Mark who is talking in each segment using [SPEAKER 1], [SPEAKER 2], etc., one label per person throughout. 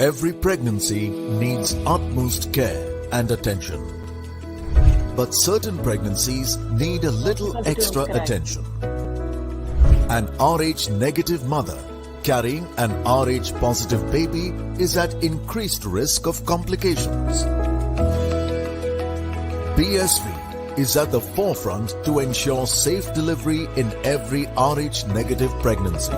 [SPEAKER 1] Every pregnancy needs utmost care and attention. But certain pregnancies need a little extra attention. An Rh negative mother carrying an Rh positive baby is at increased risk of complications. BSV is at the forefront to ensure safe delivery in every Rh negative pregnancy.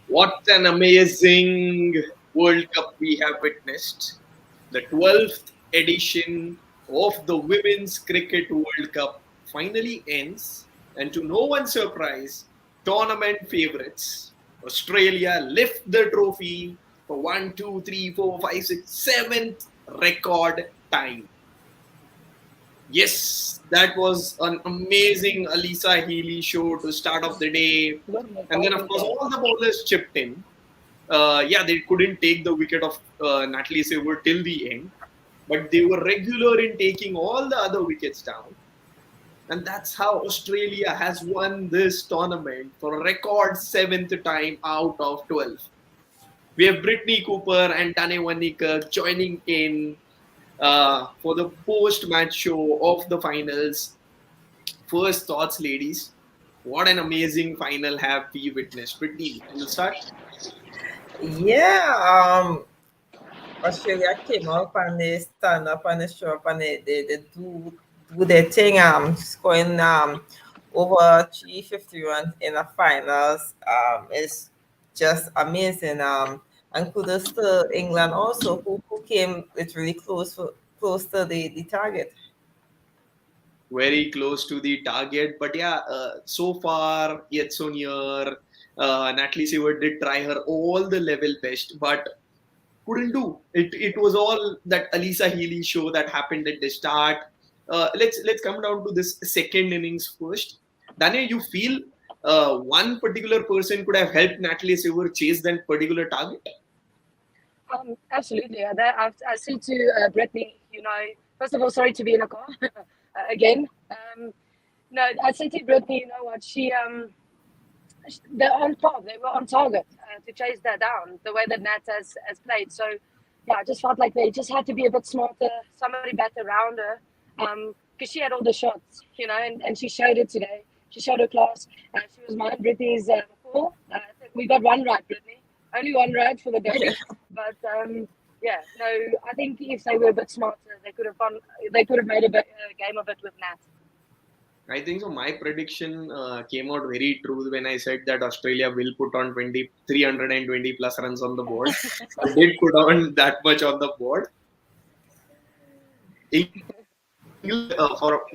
[SPEAKER 2] What an amazing World Cup we have witnessed. The 12th edition of the Women's Cricket World Cup finally ends, and to no one's surprise, tournament favourites Australia lift the trophy for 1, 2, 3, 4, 5, 6, 7th record time. Yes, that was an amazing Alisa Healy show to start off the day. And then, of course, all the bowlers chipped in. They couldn't take the wicket of Natalie Silver till the end. But they were regular in taking all the other wickets down. And that's how Australia has won this tournament for a record 7th time out of 12. We have Brittany Cooper and Tane Wanikar joining in for the post-match show of the finals. First thoughts, ladies. What an amazing final have we witnessed. Brittany, you'll start?
[SPEAKER 3] Yeah, Australia came up and they stand up and they show up and they do their thing, scoring over 350 runs in the finals. It's just amazing. And kudos to England also, who came literally close to the target.
[SPEAKER 2] Very close to the target, but so far yet so near. Natalie Seward did try her all the level best, but couldn't do it. It was all that Alisa Healy show that happened at the start. Let's come down to this second innings first. Daniel, you feel one particular person could have helped Natalie Seward chase that particular target?
[SPEAKER 4] Absolutely. I say to Brittany, first of all, sorry to be in a car again. I say to Brittany, you know what, they're on top. They were on target to chase that down the way that Nat has played. So, I just felt like they just had to be a bit smarter. Somebody better around her, because she had all the shots, and she showed it today. She showed her class. She was mine. Brittany's call. We got one right, Brittany. Only one right for the day. But I think if they were a bit smarter, they could have made a game of it with Nat.
[SPEAKER 2] I think so. My prediction came out very true when I said that Australia will put on 320 plus runs on the board. They did put on that much on the board.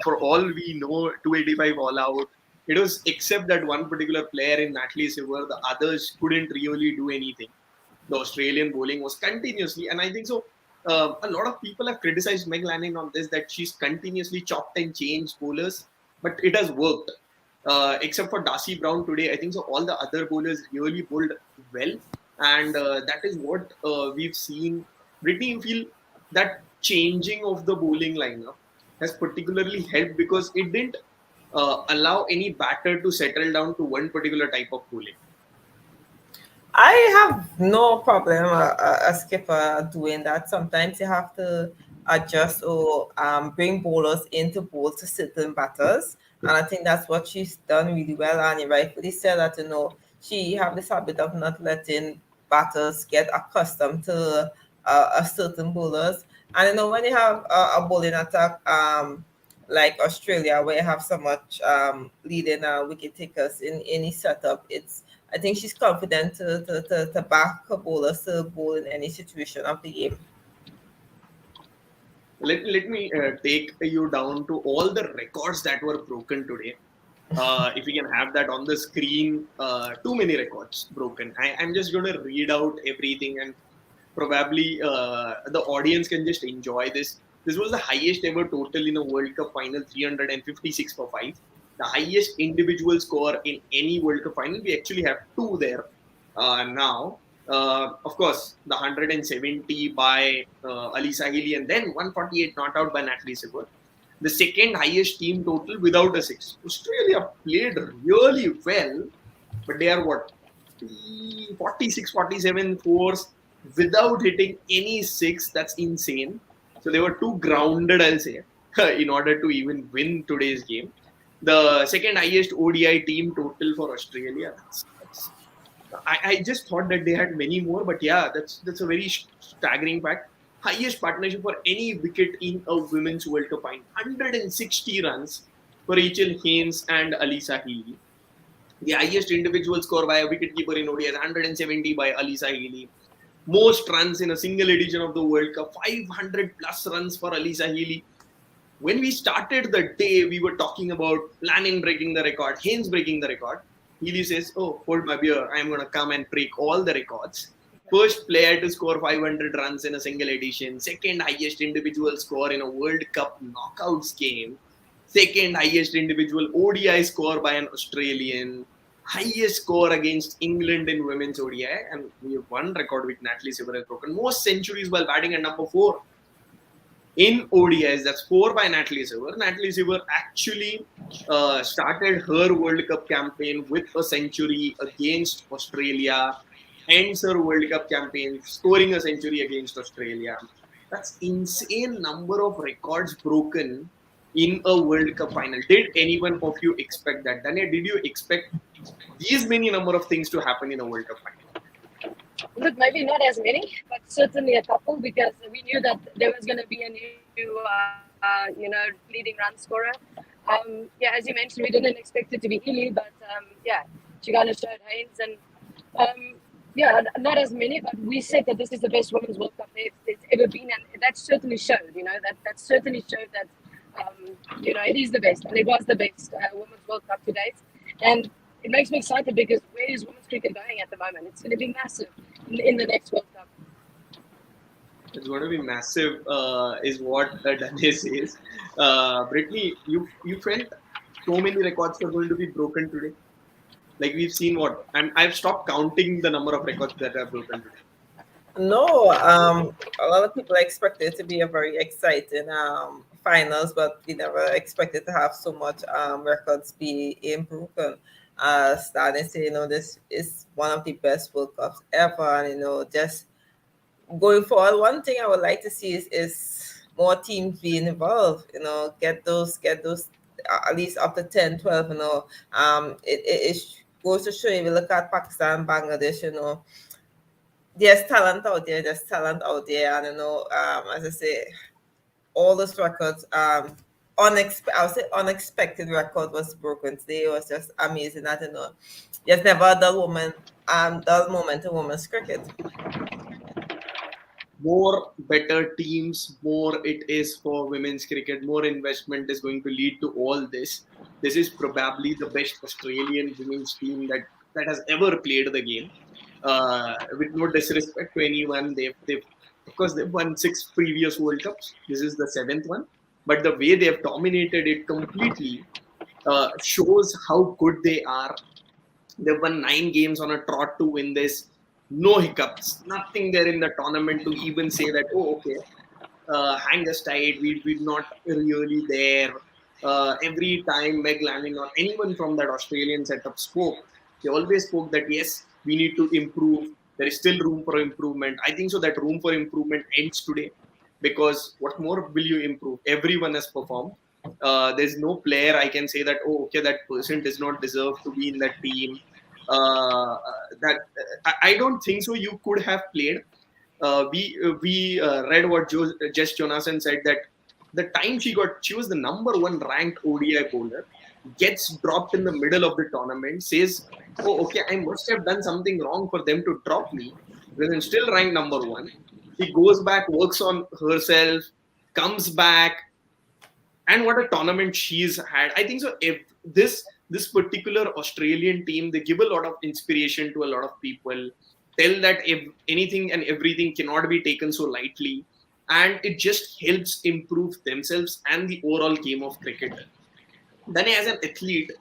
[SPEAKER 2] For all we know, 285 all out. It was except that one particular player in Natalie Silver, the others couldn't really do anything. The Australian bowling was continuously, and I think so. A lot of people have criticized Meg Lanning on this, that she's continuously chopped and changed bowlers, but it has worked. Except for Darcy Brown today, I think so. All the other bowlers really bowled well, and that is what we've seen. Brittany, you feel that changing of the bowling lineup has particularly helped because it didn't allow any batter to settle down to one particular type of bowling.
[SPEAKER 3] I have no problem a skipper doing that. Sometimes you have to adjust or bring bowlers in to bowl to certain batters. And I think that's what she's done really well. And you rightfully said that, she have this habit of not letting batters get accustomed to a certain bowlers. And, when you have a bowling attack like Australia, where you have so much leading wicket takers in any setup, I think she's confident to back her bowlers to bowl in any situation of the game.
[SPEAKER 2] Let me take you down to all the records that were broken today. If we can have that on the screen, too many records broken. I'm just going to read out everything, and probably the audience can just enjoy this. This was the highest ever total in a World Cup final, 356 for 5. The highest individual score in any World Cup final. We actually have two there now. Of course, the 170 by Alisa Healy and then 148 not out by Natalie Sibber. The second highest team total without a six. Australia played really well, but they are what? 46, 47 fours without hitting any six. That's insane. So they were too grounded, I'll say, in order to even win today's game. The second highest ODI team total for Australia. I just thought that they had many more, but yeah, that's a very staggering fact. Highest partnership for any wicket in a women's World Cup final. 160 runs for Rachel Haynes and Alisa Healy. The highest individual score by a wicketkeeper in ODI is 170 by Alisa Healy. Most runs in a single edition of the World Cup, 500 plus runs for Alisa Healy. When we started the day, we were talking about Lanning breaking the record, Haynes breaking the record. Healy says, "Oh, hold my beer. I'm going to come and break all the records." First player to score 500 runs in a single edition. Second highest individual score in a World Cup knockouts game. Second highest individual ODI score by an Australian. Highest score against England in women's ODI. And we have one record which Natalie Sibber has broken. Most centuries while batting at number 4. In ODIs, that's 4 by Natalie Sibber. Natalie Sibber actually started her World Cup campaign with a century against Australia, ends her World Cup campaign scoring a century against Australia. That's insane number of records broken in a World Cup final. Did anyone of you expect that? Danya, did you expect these many number of things to happen in a World Cup final?
[SPEAKER 4] Look, maybe not as many, but certainly a couple, because we knew that there was going to be a new, leading run scorer. As you mentioned, we didn't expect it to be Healy, but she kind of showed Haynes, and not as many, but we said that this is the best Women's World Cup there's ever been, and that certainly showed. That certainly showed that it is the best, and it was the best Women's World Cup to date, and it makes me excited because where is women's cricket going at the moment? It's going to be massive in the next World Cup.
[SPEAKER 2] It's going to be massive, is what Dane says. Brittany, you felt so many records are going to be broken today. Like we've seen I've stopped counting the number of records that are broken today.
[SPEAKER 3] No, a lot of people expected it to be a very exciting finals, but we never expected to have so much records being broken. Starting to say, this is one of the best World Cups ever, and just going forward, one thing I would like to see is more teams being involved. Get those at least up to 10, 12. It goes to show you. We look at Pakistan, Bangladesh. There's talent out there. And as I say, all those records. I would say unexpected record was broken today. It was just amazing. There's never a dull moment in women's cricket.
[SPEAKER 2] More better teams, more it is for women's cricket, more investment is going to lead to all this. This is probably the best Australian women's team that has ever played the game. With no disrespect to anyone, they've won 6 previous World Cups. This is the 7th one. But the way they have dominated it completely shows how good they are. They've won 9 games on a trot to win this. No hiccups, nothing there in the tournament to even say that, hang us tight, we're not really there. Every time Meg Lanning or anyone from that Australian setup spoke, they always spoke that, yes, we need to improve. There is still room for improvement. I think so that room for improvement ends today. Because what more will you improve? Everyone has performed. There's no player I can say that, that person does not deserve to be in that team. I don't think so. You could have played. We read what Jess Jonathan said, that the time she was the number 1 ranked ODI bowler, gets dropped in the middle of the tournament, says, I must have done something wrong for them to drop me. Then I'm still ranked number 1. She goes back, works on herself, comes back, and what a tournament she's had. I think so. If this particular Australian team, they give a lot of inspiration to a lot of people, tell that if anything and everything cannot be taken so lightly, and it just helps improve themselves and the overall game of cricket. Then as an athlete,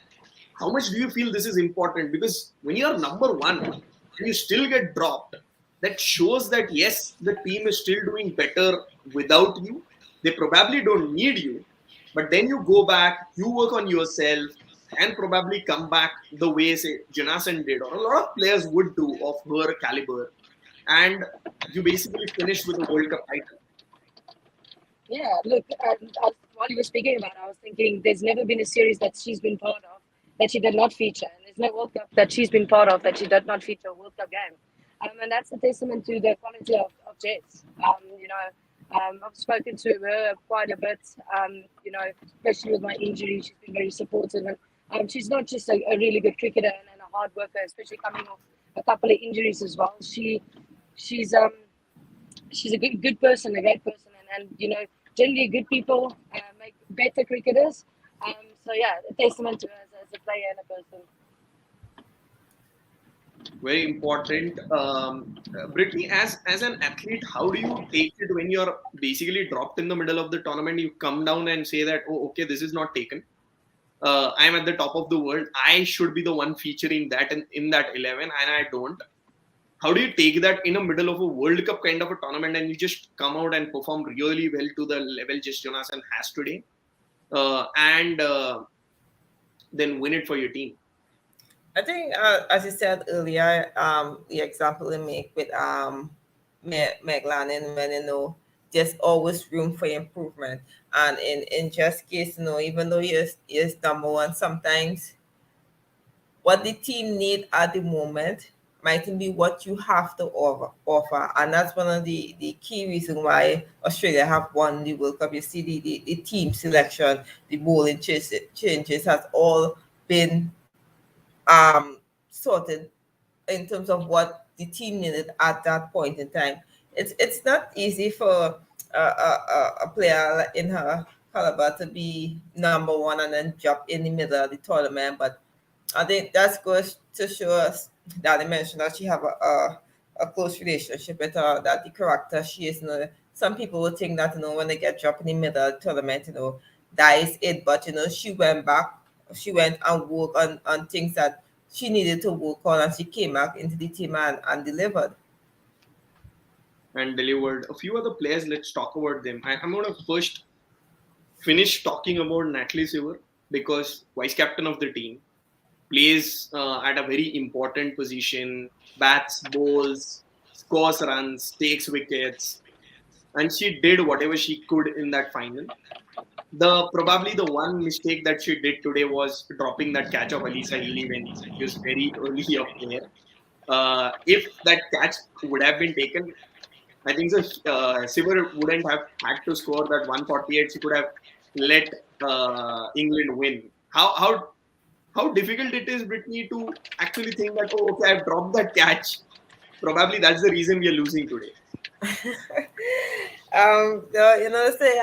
[SPEAKER 2] how much do you feel this is important? Because when you're number 1 and you still get dropped, that shows that yes, the team is still doing better without you. They probably don't need you, but then you go back, you work on yourself, and probably come back the way say Jonassen did, or a lot of players would do of her caliber, and you basically finish with a World Cup title.
[SPEAKER 4] Yeah, look, while you were speaking about it, I was thinking there's never been a series that she's been part of that she did not feature. And there's no World Cup that she's been part of that she did not feature a World Cup game. And that's a testament to the quality of Jess. I've spoken to her quite a bit, especially with my injury. She's been very supportive. And she's not just a really good cricketer and a hard worker, especially coming off a couple of injuries as well. She's a good person, a great person, and generally good people make better cricketers. So yeah, a testament to her as a player and a person.
[SPEAKER 2] Very important. Brittany, as an athlete, how do you take it when you're basically dropped in the middle of the tournament? You come down and say that, oh, okay, this is not taken. I'm at the top of the world. I should be the one featuring that in that 11, and I don't. How do you take that in the middle of a World Cup kind of a tournament and you just come out and perform really well to the level Jess Jonassen has today, and then win it for your team?
[SPEAKER 3] I think, as you said earlier, the example you make with Meg Lanning, when there's always room for improvement, and in just case, even though he is number one, sometimes what the team need at the moment mightn't be what you have to offer. And that's one of the key reasons why Australia have won the World Cup. You see the team selection, the bowling changes has all been sorted in terms of what the team needed at that point in time. It's not easy for a player in her caliber to be number one and then drop in the middle of the tournament, but I think that goes to show us that I mentioned that she have a close relationship with her, that the character she is. Some people would think that when they get dropped in the middle of the tournament, that is it. But she went back, she went and worked on things that she needed to work on, and she came back into the team and delivered.
[SPEAKER 2] And delivered. A few other players, let's talk about them. I'm going to first finish talking about Natalie Silver because vice captain of the team, plays at a very important position, bats, bowls, scores runs, takes wickets, and she did whatever she could in that final. The probably the one mistake that she did today was dropping that catch of Alisa Healy when she was very early up there. If that catch would have been taken, I think so, Siver wouldn't have had to score that 148. She could have let England win. How difficult it is, Brittany, to actually think that, oh, okay, I've dropped that catch. Probably that's the reason we are losing today.
[SPEAKER 3] Say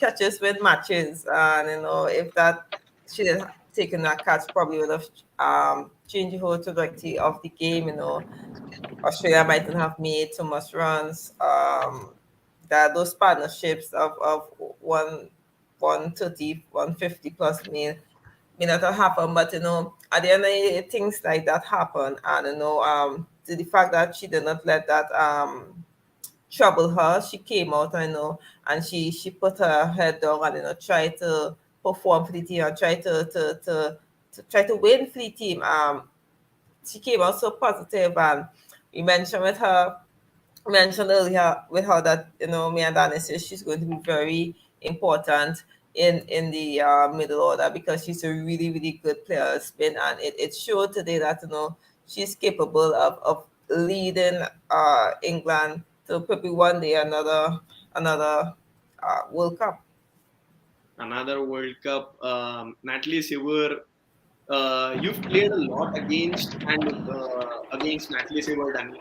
[SPEAKER 3] catches with matches, and if that she had taken that catch, probably would have changed the whole trajectory of the game. Australia mightn't have made so much runs. That those partnerships of 130, 150 plus may not have happened, but at the end of the day, things like that happen, and to the fact that she did not let that trouble her, she came out, and she put her head down and try to perform for the team and try to try to win for the team. She came out so positive, and we mentioned with her mentioned earlier with her that me and Danny says she's going to be very important in the middle order because she's a really really good player spin, and it showed today that she's capable of leading England to probably one day another World Cup.
[SPEAKER 2] Another World Cup. Natalie Silver, you've played a lot against Natalie Silver, Danny.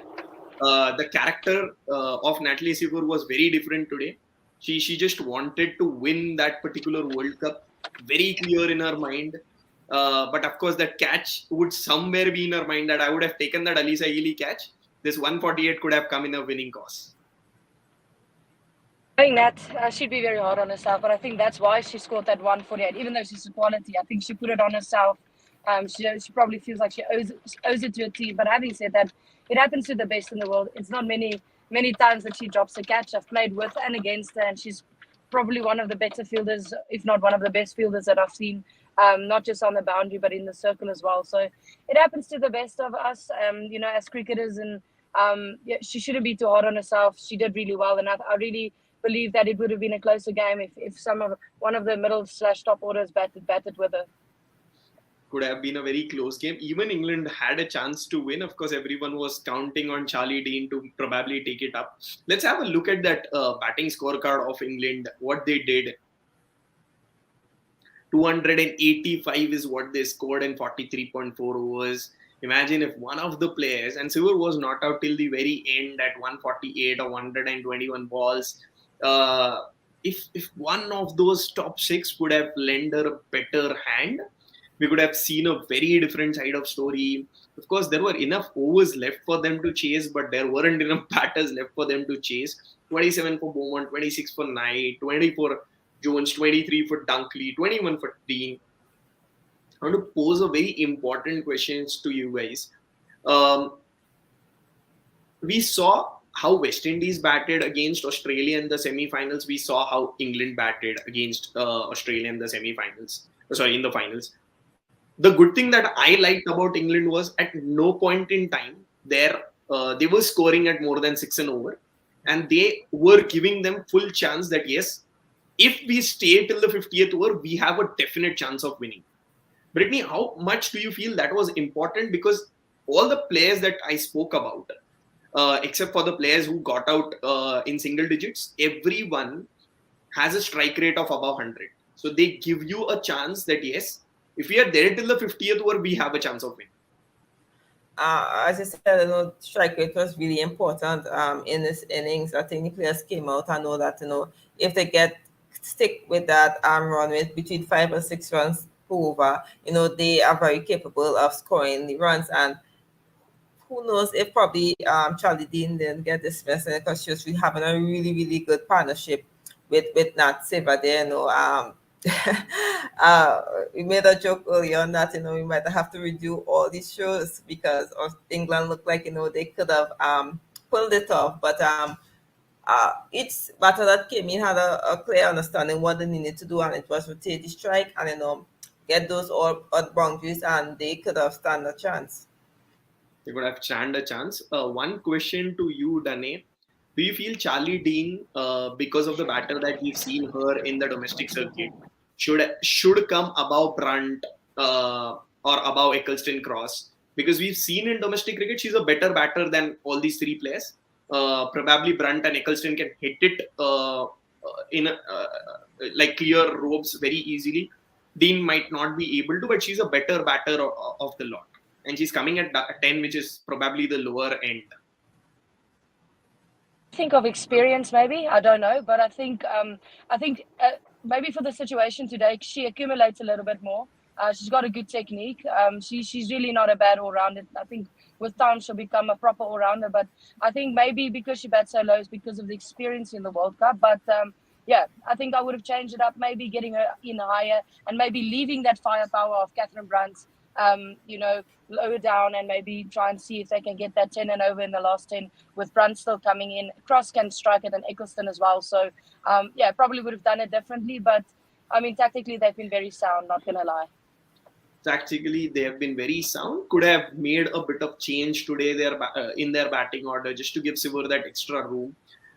[SPEAKER 2] The character of Natalie Silver was very different today. She just wanted to win that particular World Cup, very clear in her mind. But of course, that catch would somewhere be in her mind that I would have taken that Alisa Healy catch. This 148 could have come in a winning cause.
[SPEAKER 4] I think that she'd be very hard on herself, but I think that's why she scored that 148. Even though she's a quality, I think she put it on herself She probably feels like she owes it to her team. But having said that, it happens to the best in the world. It's not many times that she drops a catch. I've played with and against her, and she's probably one of the better fielders, if not one of the best fielders that I've seen, not just on the boundary, but in the circle as well. So it happens to the best of us, as cricketers. And yeah, she shouldn't be too hard on herself. She did really well, and I really believe that it would have been a closer game if one of the middle/top orders batted with her.
[SPEAKER 2] Could have been a very close game. Even England had a chance to win. Of course, everyone was counting on Charlie Dean to probably take it up. Let's have a look at that batting scorecard of England, what they did. 285 is what they scored in 43.4 overs. Imagine if one of the players, and Silver was not out till the very end at 148 or 121 balls. If one of those top six would have lent her a better hand, we could have seen a very different side of story. Of course, there were enough overs left for them to chase, but there weren't enough batters left for them to chase. 27 for Bowman, 26 for Knight, 20 for Jones, 23 for Dunkley, 21 for Dean. I want to pose a very important question to you guys. We saw how West Indies batted against Australia in the semi-finals. We saw how England batted against Australia in the semi-finals. In the finals. The good thing that I liked about England was at no point in time they were scoring at more than 6 an over, and they were giving them full chance that yes, if we stay till the 50th over, we have a definite chance of winning. Brittany, how much do you feel that was important? Because all the players that I spoke about, except for the players who got out in single digits, everyone has a strike rate of above 100. So they give you a chance that yes, if we are there till the 50th over, we have a chance of winning.
[SPEAKER 3] As I said, strike rate was really important in this innings. I think the players came out and know that, if they stick with that run with between 5 and 6 runs per over, they are very capable of scoring the runs. And who knows if probably Charlie Dean didn't get dismissed because she was having a really, really good partnership with Nat Silver there, we made a joke earlier on that we might have to redo all these shows because of England looked like they could have pulled it off, but each batter that came in had a clear understanding what they needed to do, and it was rotate the strike and get those all boundaries, and they could have stand a chance.
[SPEAKER 2] They could have stand a chance. One question to you, Dane. Do you feel Charlie Dean, because of the batter that we've seen her in the domestic circuit, should come above Brunt or above Eccleston Cross? Because we've seen in domestic cricket, she's a better batter than all these three players. Probably Brunt and Eccleston can hit it in like clear ropes very easily. Dean might not be able to, but she's a better batter of the lot. And she's coming at 10, which is probably the lower end.
[SPEAKER 4] Think of experience, maybe, I don't know, but I think maybe for the situation today, she accumulates a little bit more. She's got a good technique. She's really not a bad all-rounder. I think with time she'll become a proper all-rounder, but I think maybe because she bats so low is because of the experience in the World Cup. But yeah, I think I would have changed it up, maybe getting her in higher and maybe leaving that firepower of Catherine Brunt, lower down, and maybe try and see if they can get that 10 and over in the last 10 with Brunt still coming in. Cross can strike it, and Eccleston as well. So yeah, probably would have done it differently, but I mean, tactically they've been very sound, not gonna lie.
[SPEAKER 2] Tactically they have been very sound. Could have made a bit of change today in their batting order just to give Silver that extra room,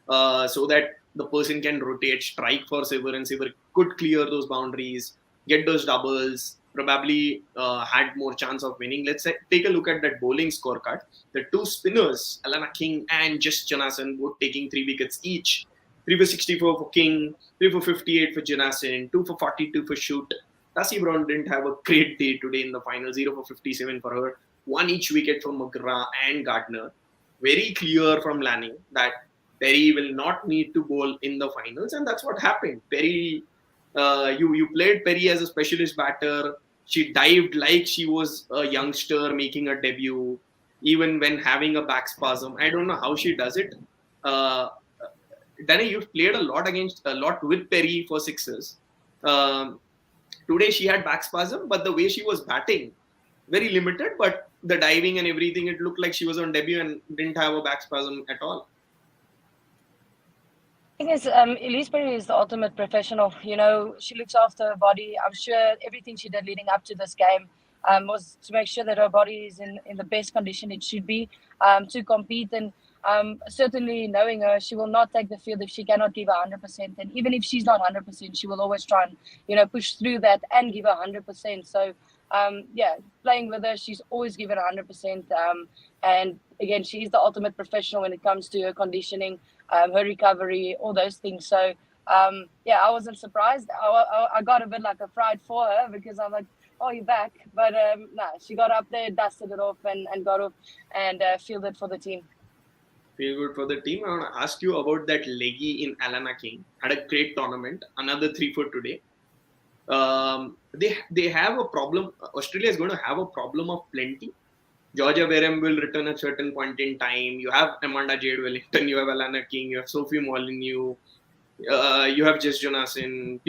[SPEAKER 2] so that the person can rotate, strike for Silver, and Silver could clear those boundaries, get those doubles, probably had more chance of winning. Let's take a look at that bowling scorecard. The two spinners, Alana King and Jess Jonassen, both taking 3 wickets each. 3 for 64 for King, 3 for 58 for Jonassen, 2 for 42 for Shute. Tassie Brown didn't have a great day today in the final, 0 for 57 for her. 1 each wicket for McGrath and Gardner. Very clear from Lanning that Perry will not need to bowl in the finals, and that's what happened. Perry, you played Perry as a specialist batter. She dived like she was a youngster making a debut, even when having a back spasm. I don't know how she does it. Danny, you've played a lot with Perry for sixes. Today she had back spasm, but the way she was batting, very limited, but the diving and everything, it looked like she was on debut and didn't have a back spasm at all.
[SPEAKER 4] Thing is, Elise Perry is the ultimate professional. You know, she looks after her body. I'm sure everything she did leading up to this game was to make sure that her body is in the best condition it should be to compete. And certainly knowing her, she will not take the field if she cannot give 100%. And even if she's not 100%, she will always try and, you know, push through that and give 100%. So, yeah, playing with her, she's always given 100%. And again, she's the ultimate professional when it comes to her conditioning, her recovery, all those things. So, yeah, I wasn't surprised. I got a bit like a fright for her because I'm like, oh, you're back. But nah, she got up there, dusted it off, and got off and fielded for the team.
[SPEAKER 2] Feel good for the team. I want to ask you about that leggy in Alana King. Had a great tournament. Another 3 for today. They have a problem. Australia is going to have a problem of plenty. Georgia Wareham will return at a certain point in time. You have Amanda Jade Wellington, you have Alana King, you have Sophie Molyneux, you have Jess Jonassen.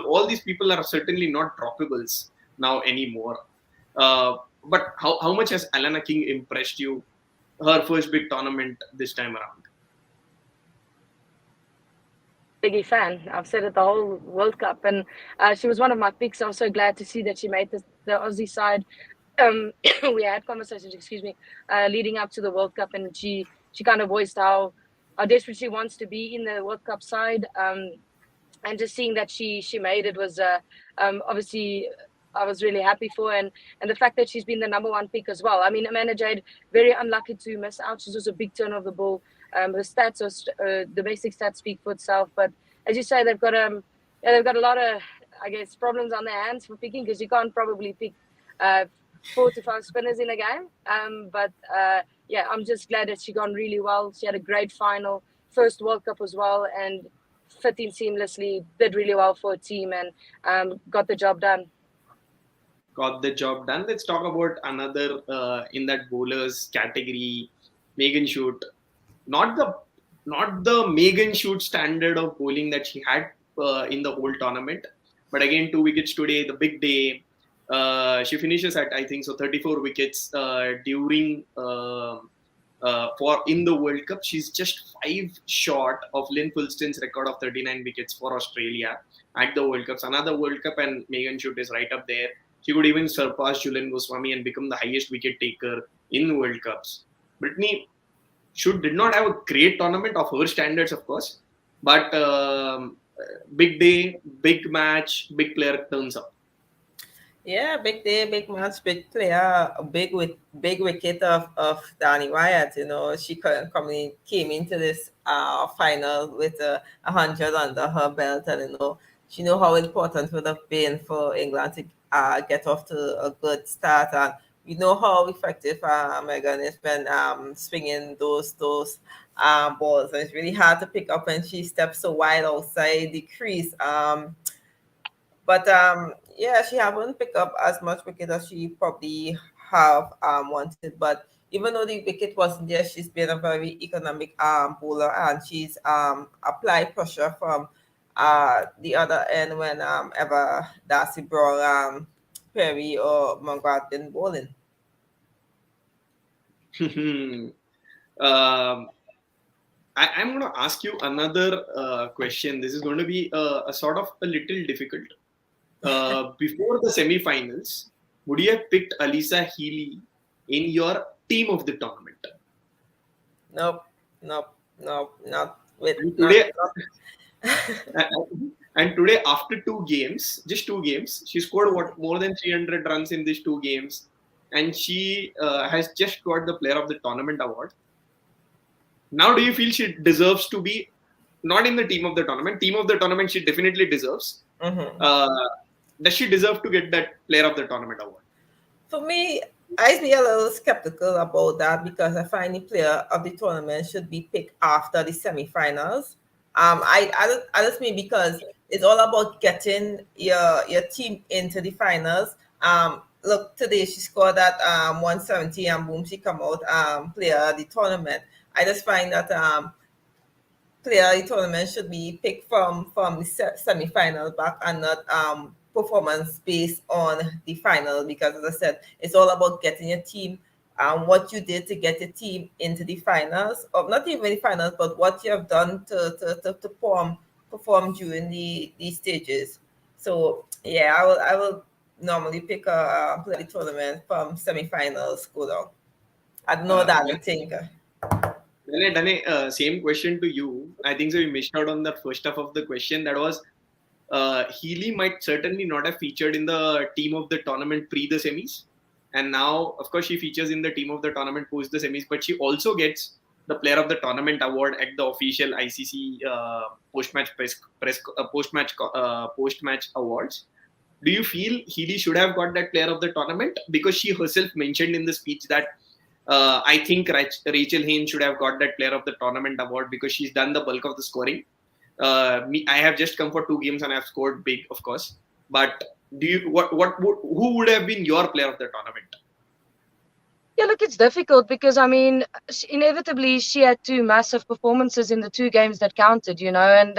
[SPEAKER 2] All these people are certainly not droppables now anymore. But how much has Alana King impressed you? Her first big tournament this time around.
[SPEAKER 4] Biggie fan. I've said it the whole World Cup, and she was one of my picks. I was so glad to see that she made the Aussie side. We had conversations, leading up to the World Cup, and she kind of voiced how desperate she wants to be in the World Cup side, and just seeing that she made it was obviously I was really happy for her, and the fact that she's been the number one pick as well. I mean, Amanda Jade, very unlucky to miss out. She's also a big turn of the ball. Her stats are the basic stats speak for itself, but as you say, they've got a lot of, I guess, problems on their hands for picking, because you can't probably pick 4 to 5 spinners in a game. But yeah, I'm just glad that she gone really well. She had a great final, first World Cup as well, and fit in seamlessly, did really well for a team, and got the job done.
[SPEAKER 2] Got the job done. Let's talk about another in that bowlers category, Megan Shute. Not the Megan Shute standard of bowling that she had in the whole tournament, but again, 2 wickets today, the big day. She finishes at, I think so, 34 wickets during for in the World Cup. She's just 5 short of Lynn Fulston's record of 39 wickets for Australia at the World Cups. Another World Cup, and Megan Shute is right up there. She could even surpass Julian Goswami and become the highest wicket taker in World Cups. Brittany Shute did not have a great tournament of her standards, of course, but big day, big match, big player turns up.
[SPEAKER 3] Yeah, big day, big match, big player, big wicket of Danny Wyatt. You know, she came into this final with 100 under her belt, and you know, she know how important it would have been for England to get off to a good start, and we know how effective Megan is when swinging those balls. And it's really hard to pick up when she steps so wide outside the crease. But yeah, she haven't picked up as much wicket as she probably have wanted. But even though the wicket wasn't there, she's been a very economic bowler, and she's applied pressure from the other end when ever Darcy Brown, Perry, or Mongrat been bowling.
[SPEAKER 2] I'm going to ask you another question. This is going to be a sort of a little difficult. Before the semi-finals, would you have picked Alyssa Healy in your team of the tournament?
[SPEAKER 3] Nope, not with.
[SPEAKER 2] And today, and today, after 2 games, just 2 games, she scored more than 300 runs in these 2 games, and she has just got the Player of the Tournament award. Now, do you feel she deserves to be not in the team of the tournament? Team of the tournament, she definitely deserves.
[SPEAKER 3] Mm-hmm.
[SPEAKER 2] Does she deserve to get that Player of the Tournament award?
[SPEAKER 3] For me, I'd be a little skeptical about that, because I find the Player of the Tournament should be picked after the semi-finals. I just mean because it's all about getting your team into the finals. Look, today she scored that 170, and boom, she come out Player of the Tournament. I just find that Player of the Tournament should be picked from the semi-finals back, and not performance based on the final, because as I said, it's all about getting your team and what you did to get your team into the finals, or not even the finals, but what you have done to perform during the stages. So yeah, I will normally pick a play the tournament from semifinals go down. I don't know that I think.
[SPEAKER 2] Same question to you. I think so. We missed out on the first half of the question. That was Healy might certainly not have featured in the team of the tournament pre the semis, and now, of course, she features in the team of the tournament post the semis. But she also gets the Player of the Tournament award at the official ICC post match awards. Do you feel Healy should have got that Player of the Tournament? Because she herself mentioned in the speech that I think Rachel Haynes should have got that Player of the Tournament award because she's done the bulk of the scoring. I have just come for 2 games and I've scored big, of course. But who would have been your Player of the Tournament?
[SPEAKER 4] Yeah, look, it's difficult because I mean, inevitably she had 2 massive performances in the 2 games that counted, and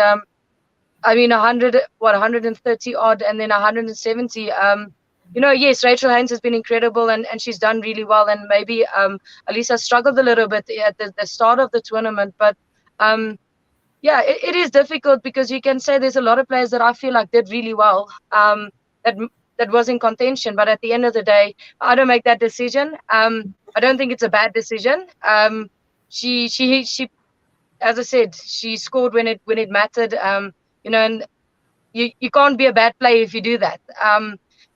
[SPEAKER 4] I mean 130 odd, and then 170. Yes, Rachel Haynes has been incredible and she's done really well, and maybe Alisa struggled a little bit at the start of the tournament, but yeah, it is difficult because you can say there's a lot of players that I feel like did really well, that was in contention, but at the end of the day, I don't make that decision. I don't think it's a bad decision. She, as I said, she scored when it mattered. And you can't be a bad player if you do that.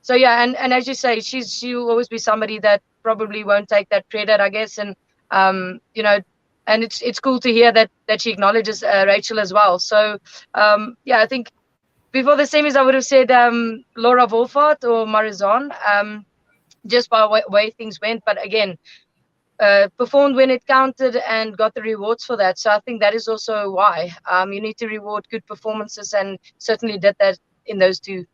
[SPEAKER 4] So yeah, and as you say, she'll always be somebody that probably won't take that credit, I guess, and and it's cool to hear that she acknowledges Rachel as well. So yeah, I think before the semis I would have said Laura Wolfart or Marizon, just by way things went, but again, performed when it counted and got the rewards for that. So I think that is also why you need to reward good performances, and certainly did that in those 2.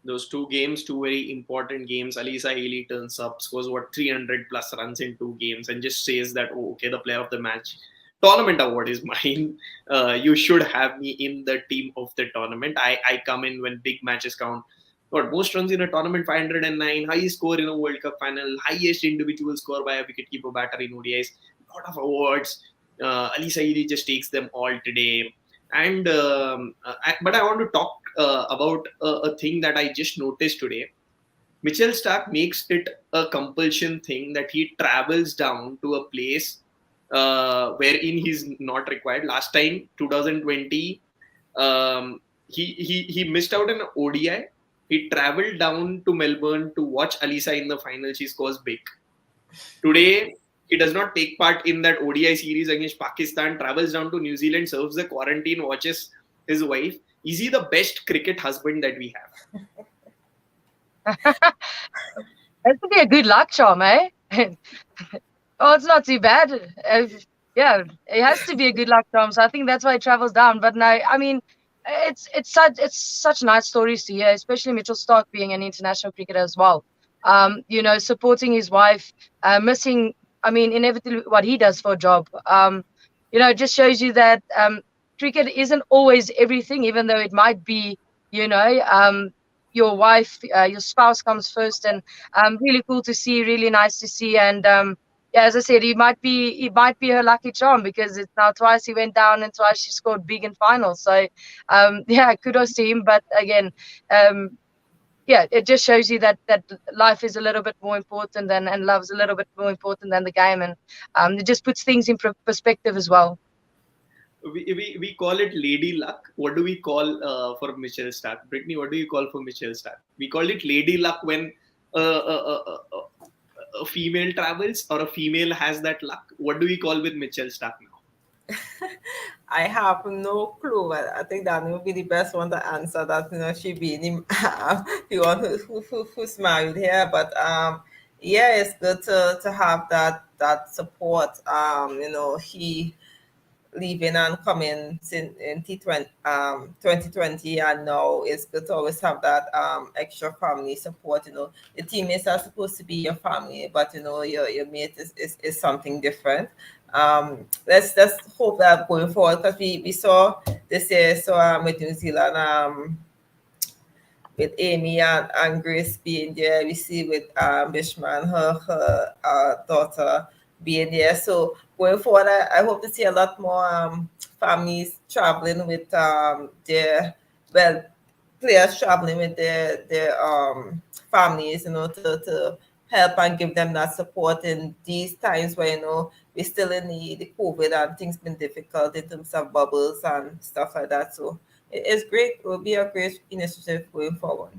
[SPEAKER 2] Those 2 games, 2 very important games. Alisa Healy turns up, scores 300 plus runs in 2 games, and just says that, oh, okay, the Player of the Match tournament award is mine. You should have me in the team of the tournament. I come in when big matches count. Got most runs in a tournament, 509, highest score in a World Cup final, highest individual score by a wicketkeeper batter in ODIs, lot of awards. Alisa Healy just takes them all today. And but I want to talk about a thing that I just noticed today. Mitchell Starc makes it a compulsion thing that he travels down to a place wherein he's not required. Last time, 2020, he missed out an ODI. He travelled down to Melbourne to watch Alisa in the final. She scores big. Today, he does not take part in that ODI series against Pakistan, travels down to New Zealand, serves the quarantine, watches his wife. Is he the best cricket husband that we have?
[SPEAKER 4] That would be a good luck charm, eh? Oh, it's not too bad. Yeah, it has to be a good luck charm. So I think that's why he travels down. But no, I mean, it's such nice stories to hear, especially Mitchell Starc being an international cricketer as well. Supporting his wife, missing. I mean, inevitably what he does for a job. It just shows you that cricket isn't always everything, even though it might be. Your wife, your spouse comes first, and really cool to see, really nice to see, and yeah, as I said, he might be her lucky charm because it's now twice he went down and twice she scored big in finals. So yeah, kudos to him. But again, yeah, it just shows you that life is a little bit more important and love's a little bit more important than the game, and it just puts things in perspective as well.
[SPEAKER 2] We call it Lady Luck. What do we call for Mitchell Starc? Brittany, what do you call for Mitchell Starc? We call it Lady Luck when a female travels or a female has that luck. What do we call with Mitchell Starc now?
[SPEAKER 3] I have no clue. I think that would be the best one to answer that. She being the one who's married here. But yeah, it's good to have that support. He leaving and coming in 2020, and now it's good to always have that extra family support. The teammates are supposed to be your family, but your mate is something different. Let's hope that going forward, because we saw this year, so with New Zealand, with Amy and Grace being there. We see with Bishman, her daughter being there. So going forward, I hope to see a lot more families traveling with their, well, players traveling with their families, to help and give them that support in these times where, we're still in the COVID and things been difficult in terms of bubbles and stuff like that. So it's great. It will be a great initiative going forward.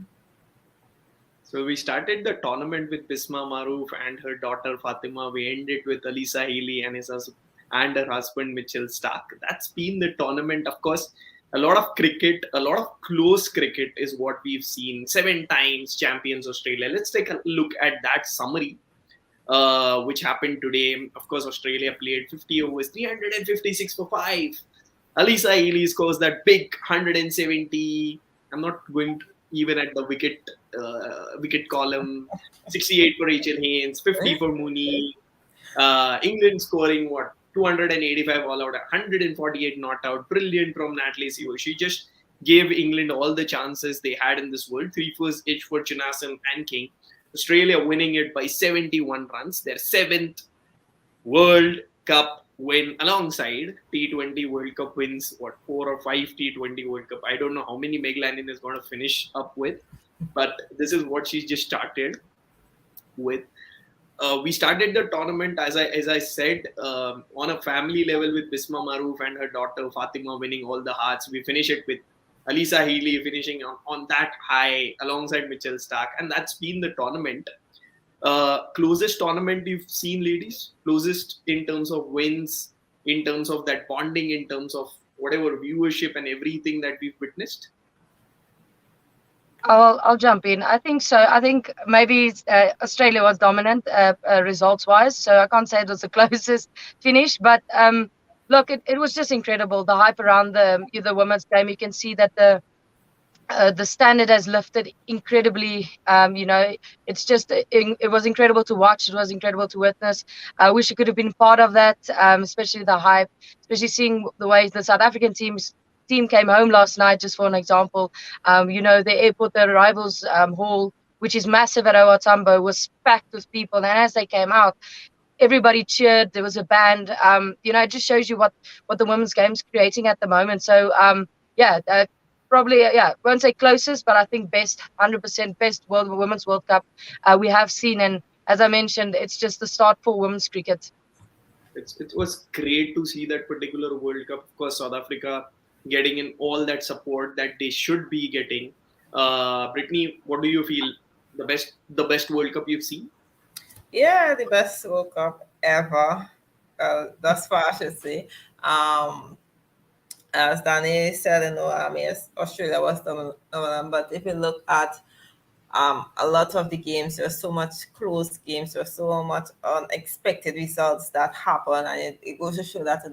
[SPEAKER 2] So we started the tournament with Bisma Maroof and her daughter Fatima. We ended with Alisa Healy and and her husband Mitchell Stark. That's been the tournament. Of course, a lot of cricket, a lot of close cricket is what we've seen. 7 times champions Australia. Let's take a look at that summary, which happened today. Of course, Australia played 50 overs, 356 for 5. Alisa Healy scores that big 170. I'm not going to even at the wicket column. 68 for Rachel Haynes, 50 for Mooney. England scoring 285 all out, 148 not out. Brilliant from Natalie Seo. She just gave England all the chances they had in this world. 3 first each for Chinasam and King. Australia winning it by 71 runs. Their 7th World Cup win alongside T20 World Cup wins, 4 or 5 T20 World Cup. I don't know how many Meg Lanning is going to finish up with, but this is what she's just started with. We started the tournament, as I said, on a family level with Bisma Maroof and her daughter Fatima winning all the hearts. We finish it with Alisa Healy finishing on that high alongside Mitchell Stark, and that's been the tournament. Closest tournament you've seen, ladies? Closest in terms of wins, in terms of that bonding, in terms of whatever viewership and everything that we've witnessed?
[SPEAKER 4] I'll jump in. I think so. I think maybe Australia was dominant results wise, so I can't say it was the closest finish, but look, it was just incredible. The hype around the women's game. You can see that the standard has lifted incredibly. It's just it was incredible to watch. It was incredible to witness. I wish I could have been part of that, especially the hype, especially seeing the way the South African team came home last night. Just for an example, the airport, the arrivals hall, which is massive at OR Tambo, was packed with people, and as they came out, everybody cheered. There was a band. It just shows you what the women's game's creating at the moment. So probably, won't say closest, but I think best, 100% best Women's World Cup we have seen. And as I mentioned, it's just the start for women's cricket.
[SPEAKER 2] It was great to see that particular World Cup. Of course, South Africa getting in all that support that they should be getting. Brittany, what do you feel? The best World Cup you've seen?
[SPEAKER 3] Yeah, the best World Cup ever. Thus far, I should say. As Danny said, Australia was the number one. But if you look at a lot of the games, there were so much close games, there were so much unexpected results that happen, and it goes to show that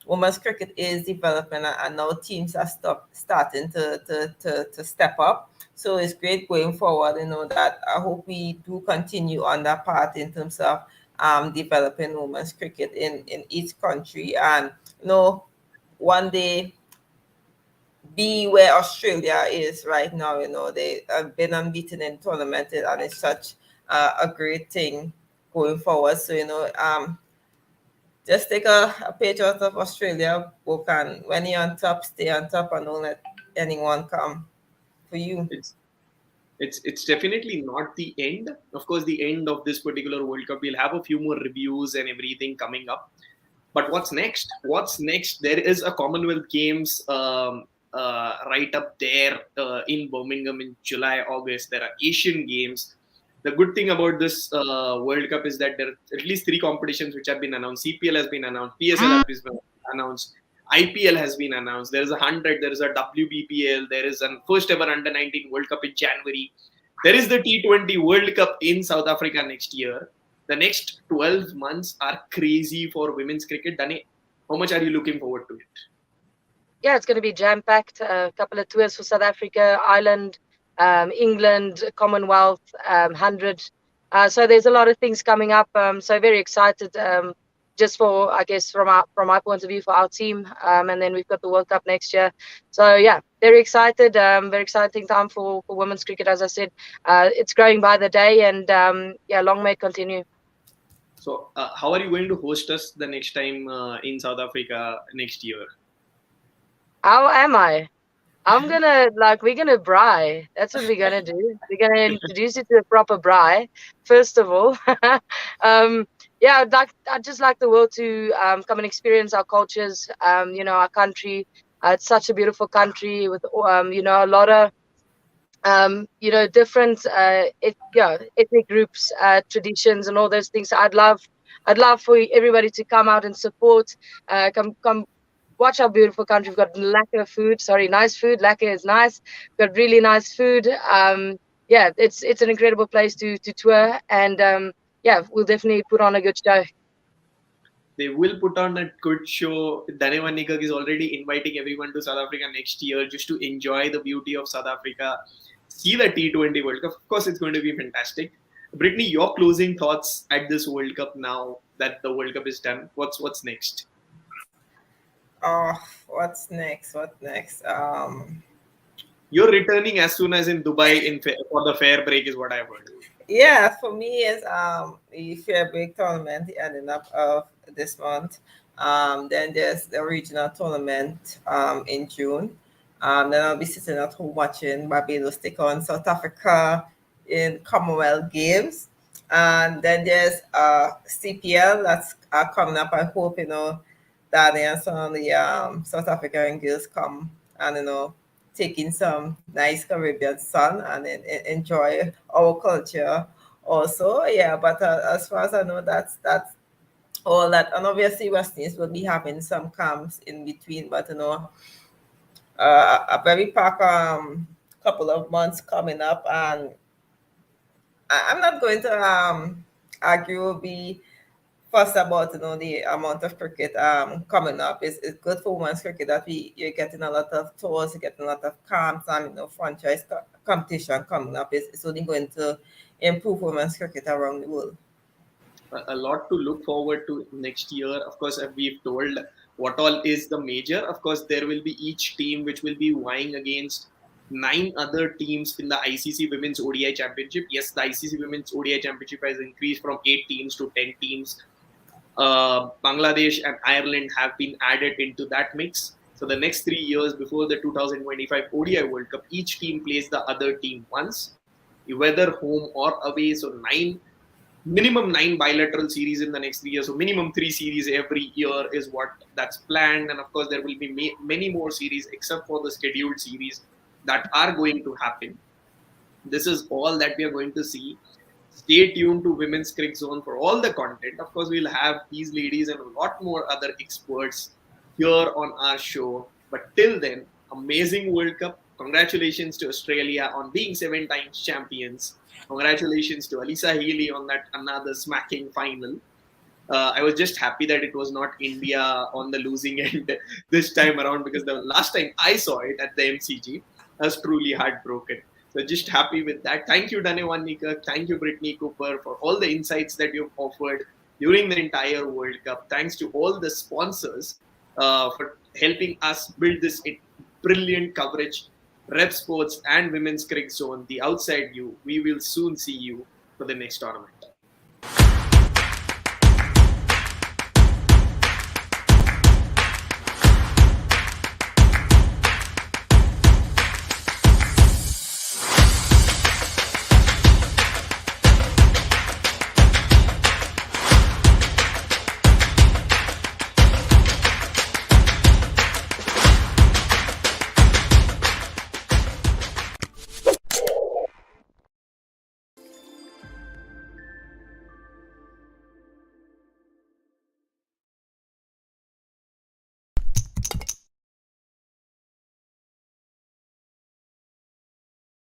[SPEAKER 3] women's cricket is developing, and now teams are starting to step up. So it's great going forward. That I hope we do continue on that path in terms of developing women's cricket in each country, and one day be where Australia is right now. They have been unbeaten in tournament, and it's such a great thing going forward. So just take a page out of Australia book, and when you're on top, stay on top, and don't let anyone come for you.
[SPEAKER 2] It's definitely not the end. Of course, the end of this particular World Cup. We'll have a few more reviews and everything coming up. But what's next? There is a Commonwealth Games right up there in Birmingham in July, August. There are Asian Games. The good thing about this World Cup is that there are at least 3 competitions which have been announced. CPL has been announced, PSL has been announced, IPL has been announced. There is a 100, there is a WBPL, there is a first ever Under-19 World Cup in January. There is the T20 World Cup in South Africa next year. The next 12 months are crazy for women's cricket. Dani, how much are you looking forward to it?
[SPEAKER 4] Yeah, it's going to be jam-packed. A couple of tours for South Africa, Ireland, England, Commonwealth, 100. So there's a lot of things coming up. So very excited. Just for, I guess, from my point of view, for our team. And then we've got the World Cup next year. So yeah,
[SPEAKER 5] very excited. Very exciting time for women's cricket. As I said, it's growing by the day, and long may it continue.
[SPEAKER 2] So, how are you going to host us the next time in South Africa next year?
[SPEAKER 5] How am I? We're gonna braai. That's what we're gonna do. We're gonna introduce you to a proper braai, first of all. I'd just like the world to come and experience our cultures, our country. It's such a beautiful country with, a lot of, different, ethnic groups, traditions, and all those things. So I'd love for everybody to come out and support, come watch our beautiful country. We've got lekker food. Sorry, nice food. Lekker is nice. We've got really nice food. It's an incredible place to tour, and we'll definitely put on a good show.
[SPEAKER 2] They will put on a good show. Dhanewan Nikak is already inviting everyone to South Africa next year just to enjoy the beauty of South Africa, see the T20 World Cup. Of course, it's going to be fantastic. Brittany, your closing thoughts at this World Cup now that the World Cup is done. What's next?
[SPEAKER 3] Oh, what's next?
[SPEAKER 2] You're returning as soon as in Dubai for the fair break is what I've heard.
[SPEAKER 3] Yeah, for me is the fair break tournament the ending up of this month. Then there's the regional tournament in June. Then I'll be sitting at home watching Barbados take on South Africa in Commonwealth Games. And then there's CPL that's coming up. I hope Danny and some of the South African girls come and taking some nice Caribbean sun and enjoy our culture also. Yeah, but as far as I know, that's all that. And obviously, West Indies will be having some camps in between, but a very packed couple of months coming up, and I'm not going to argue be fuss about the amount of cricket coming up. It's good for women's cricket that you're getting a lot of tours, you're getting a lot of camps, and franchise competition coming up. It's only going to improve women's cricket around the world.
[SPEAKER 2] A lot to look forward to next year. Of course, we've told what all is the major. Of course, there will be each team which will be vying against 9 other teams in the ICC Women's ODI Championship. Yes, the ICC Women's ODI Championship has increased from 8 teams to 10 teams. Bangladesh and Ireland have been added into that mix. So the next 3 years before the 2025 ODI World Cup, each team plays the other team once, whether home or away. So minimum 9 bilateral series in the next 3 years. So minimum 3 series every year is what that's planned. And of course, there will be many more series except for the scheduled series that are going to happen. This is all that we are going to see. Stay tuned to Women's Cricket Zone for all the content. Of course, we'll have these ladies and a lot more other experts here on our show. But till then, amazing World Cup. Congratulations to Australia on being 7 times champions. Congratulations to Alyssa Healy on that another smacking final. I was just happy that it was not India on the losing end this time around, because the last time I saw it at the MCG, I was truly heartbroken. So just happy with that. Thank you, Dhanewan Nikak. Thank you, Brittany Cooper, for all the insights that you've offered during the entire World Cup. Thanks to all the sponsors for helping us build this brilliant coverage. Rep Sports and Women's Cricket Zone, the outside view. We will soon see you for the next tournament.